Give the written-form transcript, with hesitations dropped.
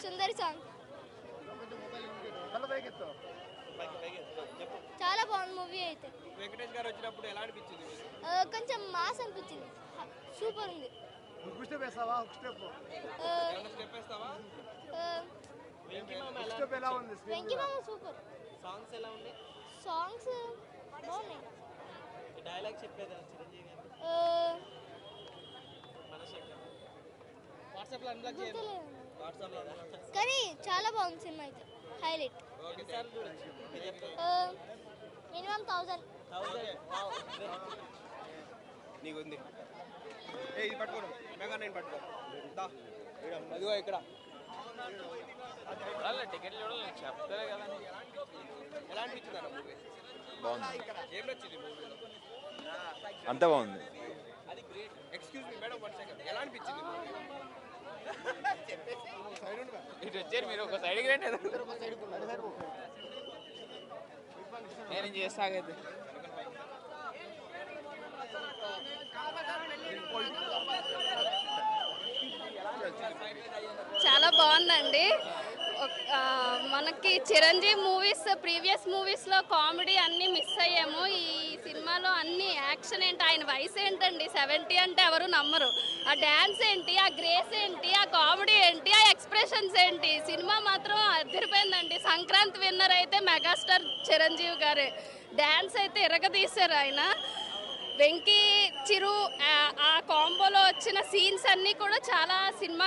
సుందరి song చాలా బాగుంది movie అయితే. వెంకటేష్ గారు వచ్చినప్పుడు ఎలా అనిపించింది? కొంచెం మాస్ అనిపించింది, సూపర్ ఉంది. వెంకీ మామ సూపర్. సాంగ్స్ ఎలా ఉన్నాయి? సాంగ్స్ బాగున్నాయి. డైలాగ్ చెప్పేదా చిరంజీవి గారు? వాట్సాప్లో అన్బ్లాక్ చేయండి. వాట్సాప్లో కానీ చాలా బాగుంది సినిమా అయితే, హైలైట్. మినిమం 1000. నీకుంది. ఇది పట్టుకోను, మెగా నేను పట్టుకో. అదిగో ఇక్కడ టికెట్లు చూడాలి చెప్తారే కదా. ఎలా అనిపించింది అన్న మూవీ? బాగుంది. ఏం నచ్చింది మూవీలో? అంతా బాగుంది. అది great. Excuse me madam, 1 second. ఎలా అనిపించింది? ఇటు వచ్చారు మీరు, ఒక సైడ్కి రండి. నేను చేస్తాగైతే చాలా బాగుందండి. మనకి చిరంజీవి మూవీస్ ప్రీవియస్ మూవీస్లో కామెడీ అన్నీ మిస్ అయ్యాము. ఈ సినిమాలో అన్ని యాక్షన్ ఏంటి, ఆయన వయసు ఏంటండి 70 అంటే ఎవరు నమ్మరు. ఆ డ్యాన్స్ ఏంటి, ఆ గ్రేస్ ఏంటి, ఆ కామెడీ ఏంటి, ఆ ఎక్స్ప్రెషన్స్ ఏంటి, సినిమా మాత్రం అదిరిపోయిందండి. సంక్రాంతి విన్నర్ అయితే మెగాస్టార్ చిరంజీవి గారే. డ్యాన్స్ అయితే ఇరగదీశారు ఆయన. వెంకీ చిరు ఆ కాంబోలో వచ్చిన సీన్స్ అన్నీ కూడా చాలా సినిమా